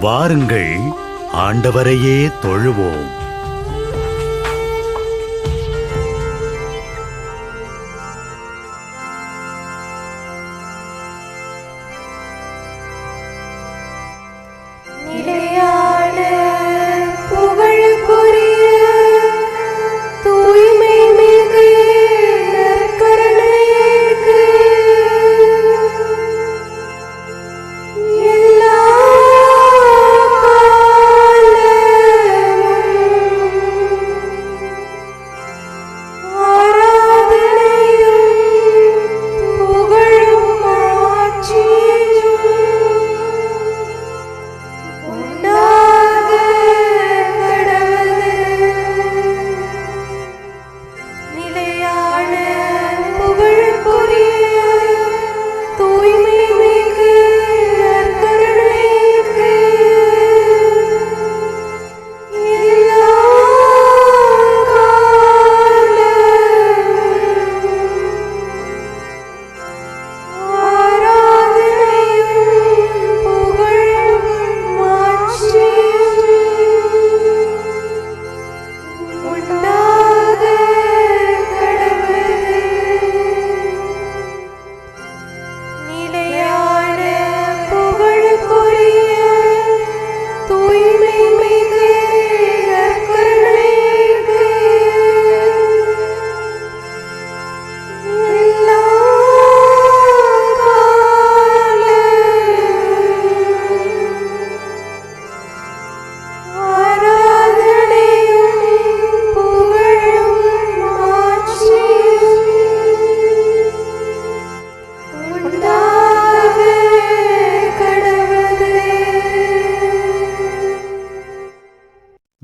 வாருங்கள், ஆண்டவரையே தொழுவோம்.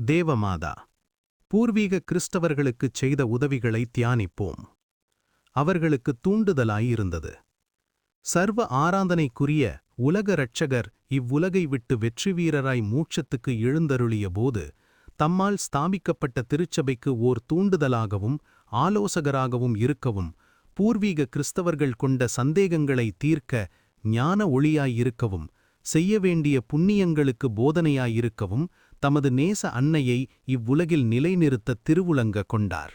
தேவமாதா பூர்வீக கிறிஸ்தவர்களுக்குச் செய்த உதவிகளை தியானிப்போம். அவர்களுக்கு தூண்டுதலாயிருந்தது. சர்வ ஆராதனைக்குரிய உலக இரட்சகர் இவ்வுலகை விட்டு வெற்றி வீரராய் மூட்சத்துக்கு எழுந்தருளிய போது தம்மால் ஸ்தாபிக்கப்பட்ட திருச்சபைக்கு ஓர் தூண்டுதலாகவும் ஆலோசகராகவும் இருக்கவும், பூர்வீக கிறிஸ்தவர்கள் கொண்ட சந்தேகங்களை தீர்க்க ஞான ஒளியாயிருக்கவும், செய்ய வேண்டிய புண்ணியங்களுக்கு போதனையாயிருக்கவும் தமது நேச அன்னையை இவ்வுலகில் நிலைநிறுத்த திருவுலங்க கொண்டார்.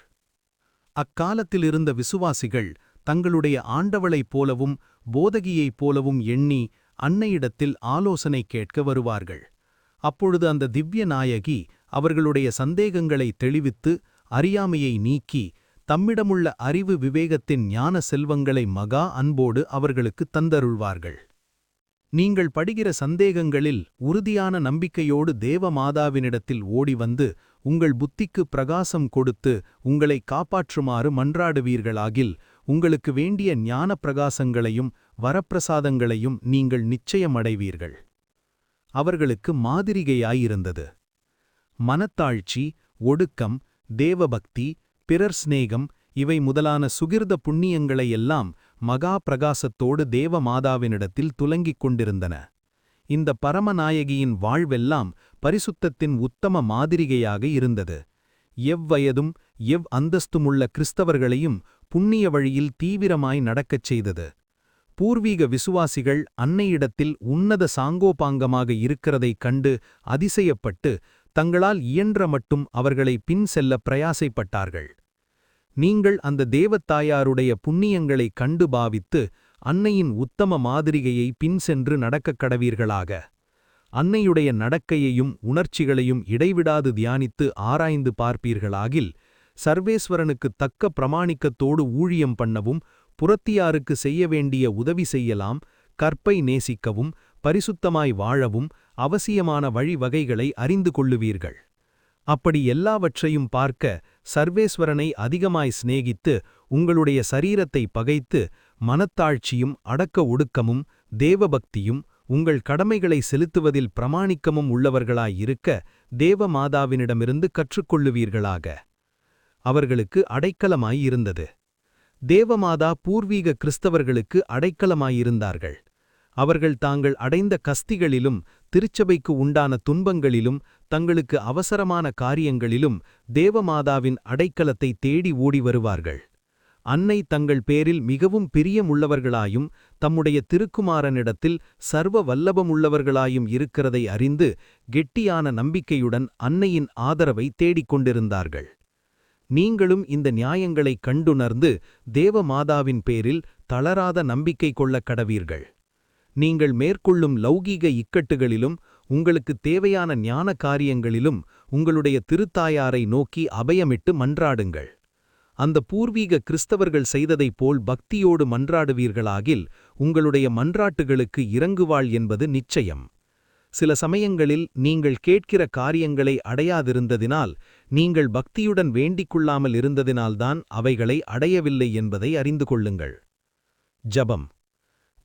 அக்காலத்திலிருந்த விசுவாசிகள் தங்களுடைய ஆண்டவளைப் போலவும் போதகியைப் போலவும் எண்ணி அன்னையிடத்தில் ஆலோசனை கேட்க வருவார்கள். அப்பொழுது அந்த திவ்ய நாயகி அவர்களுடைய சந்தேகங்களை தெளிவித்து அறியாமையை நீக்கி தம்மிடமுள்ள அறிவு விவேகத்தின் ஞான செல்வங்களை மகா அன்போடு அவர்களுக்கு தந்தருள்வார்கள். நீங்கள் படுகிற சந்தேகங்களில் உறுதியான நம்பிக்கையோடு தேவமாதாவினிடத்தில் ஓடிவந்து உங்கள் புத்திக்கு பிரகாசம் கொடுத்து உங்களை காப்பாற்றுமாறு மன்றாடுவீர்களாகில் உங்களுக்கு வேண்டிய ஞான பிரகாசங்களையும் வரப்பிரசாதங்களையும் நீங்கள் நிச்சயமடைவீர்கள். அவர்களுக்கு மாதிரிகையாயிருந்தது. மனத்தாழ்ச்சி, ஒடுக்கம், தேவபக்தி, பிறர் சிநேகம் இவை முதலான சுகிர்த புண்ணியங்களையெல்லாம் மகா பிரகாசத்தோடு தேவமாதாவினிடத்தில் துலங்கிக் கொண்டிருந்தன. இந்த பரமநாயகியின் வாழ்வெல்லாம் பரிசுத்தத்தின் உத்தம மாதிரிகையாக இருந்தது. எவ்வயதும் அந்தஸ்துமுள்ள கிறிஸ்தவர்களையும் புண்ணிய வழியில் தீவிரமாய் நடக்கச் செய்தது. பூர்வீக விசுவாசிகள் அன்னையிடத்தில் உன்னத சாங்கோபாங்கமாக இருக்கிறதைக் கண்டு அதிசயப்பட்டு தங்களால் இயன்ற மட்டும் அவர்களை பின் செல்ல பிரயாசைப்பட்டார்கள். நீங்கள் அந்த தேவத்தாயாருடைய புண்ணியங்களைக் கண்டு பாவித்து அன்னையின் உத்தம மாதிரிகையை பின் சென்று நடக்கக் கடவீர்களாக. அன்னையுடைய நடக்கையையும் உணர்ச்சிகளையும் இடைவிடாது தியானித்து ஆராய்ந்து பார்ப்பீர்களாகில் சர்வேஸ்வரனுக்குத் தக்க பிரமாணிக்கத்தோடு ஊழியம் பண்ணவும், புறத்தியாருக்கு செய்ய வேண்டிய உதவி செய்யலாம், கற்பை நேசிக்கவும், பரிசுத்தமாய் வாழவும் அவசியமான வழிவகைகளை அறிந்து கொள்ளுவீர்கள். அப்படி எல்லாவற்றையும் பார்க்க சர்வேஸ்வரனை அதிகமாய் சிநேகித்து உங்களுடைய சரீரத்தை பகைத்து மனத்தாழ்ச்சியும் அடக்க ஒடுக்கமும் தேவபக்தியும் உங்கள் கடமைகளை செலுத்துவதில் பிரமாணிக்கமும் உள்ளவர்களாயிருக்க தேவமாதாவினிடமிருந்து கற்றுக்கொள்ளுவீர்களாக. அவர்களுக்கு அடைக்கலமாயிருந்தது. தேவமாதா பூர்வீக கிறிஸ்தவர்களுக்கு அடைக்கலமாயிருந்தார்கள். அவர்கள் தாங்கள் அடைந்த கஸ்திகளிலும் திருச்சபைக்கு உண்டான துன்பங்களிலும் தங்களுக்கு அவசரமான காரியங்களிலும் தேவமாதாவின் அடைக்கலத்தை தேடி ஓடி வருவார்கள். அன்னை தங்கள் பேரில் மிகவும் பிரியமுள்ளவர்களாயும் தம்முடைய திருக்குமாரனிடத்தில் சர்வ வல்லபமுள்ளவர்களாயும் இருக்கிறதை அறிந்து கெட்டியான நம்பிக்கையுடன் அன்னையின் ஆதரவை தேடிக் கொண்டிருந்தார்கள். நீங்களும் இந்த நியாயங்களைக் கண்டுணர்ந்து தேவமாதாவின் பேரில் தளராத நம்பிக்கை கொள்ளக் கடவீர்கள். நீங்கள் மேற்கொள்ளும் லௌகீக இக்கட்டுகளிலும் உங்களுக்குத் தேவையான ஞான காரியங்களிலும் உங்களுடைய திருத்தாயாரை நோக்கி அபயமிட்டு மன்றாடுங்கள். அந்த பூர்வீக கிறிஸ்தவர்கள் செய்ததைப் போல் பக்தியோடு மன்றாடுவீர்களாகில் உங்களுடைய மன்றாட்டுகளுக்கு இறங்குவாள் என்பது நிச்சயம். சில சமயங்களில் நீங்கள் கேட்கிற காரியங்களை அடையாதிருந்ததினால், நீங்கள் பக்தியுடன் வேண்டிக்கொள்ளாமல் இருந்ததினால்தான் அவைகளை அடையவில்லை என்பதை அறிந்து கொள்ளுங்கள். ஜபம்.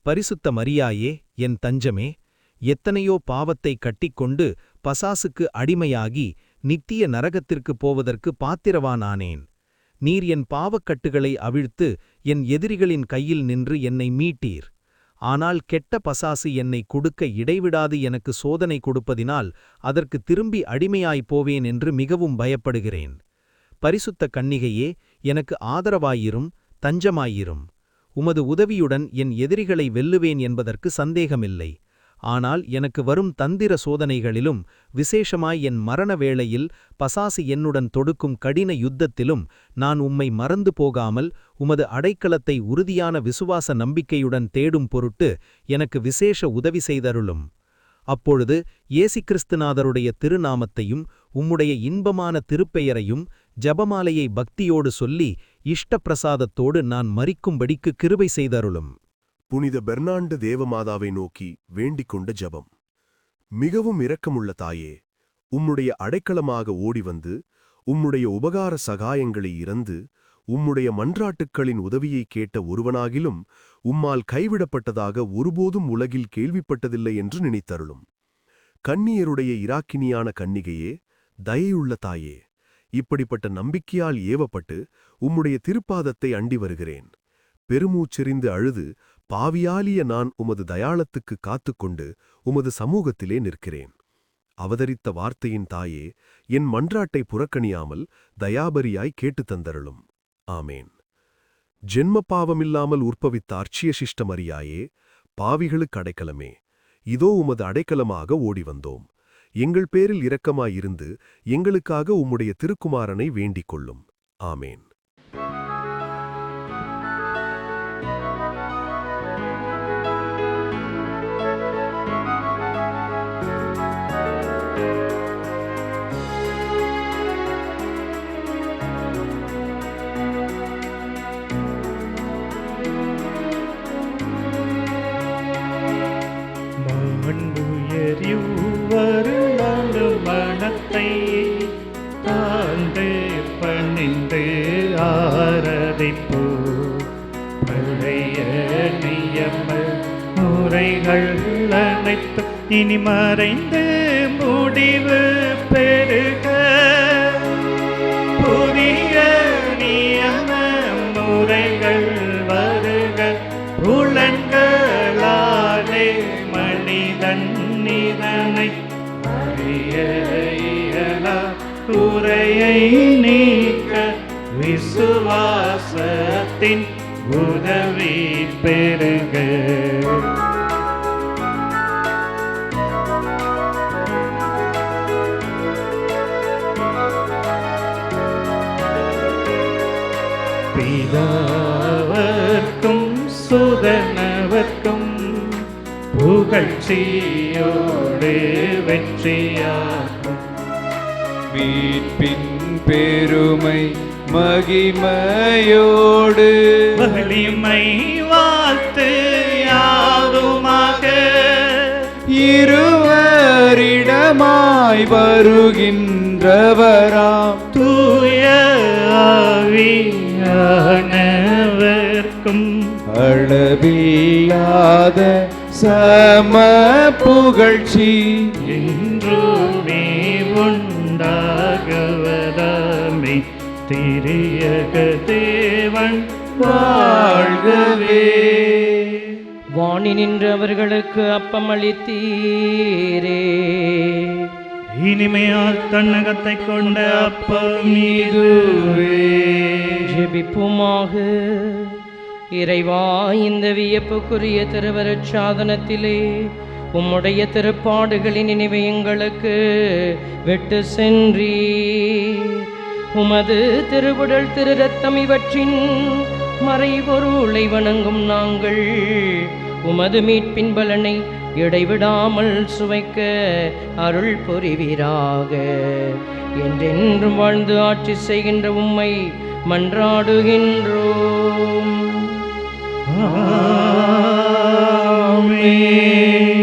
பரிசுத்த மரியாயே, என் தஞ்சமே, எத்தனையோ பாவத்தை கட்டிக்கொண்டு பசாசுக்கு அடிமையாகி நித்திய நரகத்திற்குப் போவதற்கு பாத்திரவானானேன். நீர் என் பாவக்கட்டுகளை அவிழ்த்து என் எதிரிகளின் கையில் நின்று என்னை மீட்டீர். ஆனால் கெட்ட பசாசு என்னை கொடுக்க இடைவிடாது எனக்கு சோதனை கொடுப்பதினால் அதற்கு திரும்பி அடிமையாய்ப் போவேன் என்று மிகவும் பயப்படுகிறேன். பரிசுத்த கன்னிகையே, எனக்கு ஆதரவாயிரும், தஞ்சமாயிரும். உமது உதவியுடன் என் எதிரிகளை வெல்லுவேன் என்பதற்கு சந்தேகமில்லை. ஆனால் எனக்கு வரும் தந்திர சோதனைகளிலும், விசேஷமாய் என் மரண வேளையில் பசாசு என்னுடன் தொடுக்கும் கடின யுத்தத்திலும் நான் உம்மை மறந்து போகாமல் உமது அடைக்கலத்தை உறுதியான விசுவாச நம்பிக்கையுடன் தேடும் பொருட்டு எனக்கு விசேஷ உதவி செய்தருளும். அப்பொழுது இயேசுகிறிஸ்துநாதருடைய திருநாமத்தையும் உம்முடைய இன்பமான திருப்பெயரையும் ஜபமாலையை பக்தியோடு சொல்லி இஷ்டப்பிரசாதத்தோடு நான் மரிக்கும்படிக்கு கிருபை செய்தருளும். புனித பெர்னாண்டு தேவமாதாவை நோக்கி வேண்டிக்கொண்ட ஜபம். மிகவும் இரக்கமுள்ள தாயே, உம்முடைய அடைக்கலமாக ஓடிவந்து உம்முடைய உபகார சகாயங்களை இறந்து உம்முடைய மன்றாட்டுக்களின் உதவியை கேட்ட ஒருவனாகிலும் உம்மால் கைவிடப்பட்டதாக ஒருபோதும் உலகில் கேள்விப்பட்டதில்லை என்று நினைத்தருளும். கன்னியருடைய இராக்கினியான கன்னிகையே, தயையுள்ள தாயே, இப்படிப்பட்ட நம்பிக்கையால் ஏவப்பட்டு உம்முடைய திருப்பாதத்தை அண்டி வருகிறேன். பெருமூச்செறிந்து அழுது பாவியாலிய நான் உமது தயாளத்துக்கு காத்துக்கொண்டு உமது சமூகத்திலே நிற்கிறேன். அவதரித்த வார்த்தையின் தாயே, என் மன்றாட்டை புறக்கணியாமல் தயாபரியாய் கேட்டுத் தந்தருளும். ஆமேன். ஜென்ம பாவமில்லாமல் உற்பவித்த அர்ச்சிய மரியாயே, பாவிகளுக்கு அடைக்கலமே, இதோ உமது அடைக்கலமாக ஓடி வந்தோம். எங்கள் பேரில் இரக்கமாயிருந்து எங்களுக்காக உம்முடைய திருக்குமாரனை வேண்டிக் கொள்ளும். ஆமேன். மனத்தை தாழ்ந்து பணிந்து ஆராதிப்போ. பழைய நியம முறைகள் அனைத்து இனி மறைந்து முடிவு பெருக. புதிய நியம முறைகள் வருக. புலன்களாலே மனிதன் இதனை அறிய இயலா. குறையை நீக்க விசுவாசத்தின் உதவி பெருக. பிதாவர்க்கும் சுதனவர்க்கும் புகழ்ச்சியோடு வெற்றியாகும். மீட்பின் பெருமை மகிமையோடு வலிமை வாழ்த்து யாவுமாக. இருவரிடமாய் வருகின்றவராம் தூய ஆவியானவர்க்கும் அளவில்லாத சம புகழ்ச்சி என்றுமே உண்டாகுவதாமே. திரியக தேவன் வாழ்கவே. வாணி நின்று அவர்களுக்கு அப்பம் அளித்தீரே. இனிமையால் தன்னகத்தை கொண்ட அப்பம் இதுவே. ஜெபிப்புமாக. இறைவா, இந்த வியப்புக்குரிய திருவருட் சாதனத்திலே உம்முடைய திருப்பாடுகளின் நினைவை எங்களுக்கு விட்டு சென்றீர். உமது திருவுடல் திரு ரத்தம் இவற்றின் மறைபொருளை வணங்கும் நாங்கள் உமது மீட்பின் பலனை இடைவிடாமல் சுவைக்க அருள் புரிவீராக. என்றென்றும் வாழ்ந்து ஆட்சி செய்கின்ற உம்மை மன்றாடுகின்றோம். ஆமென்.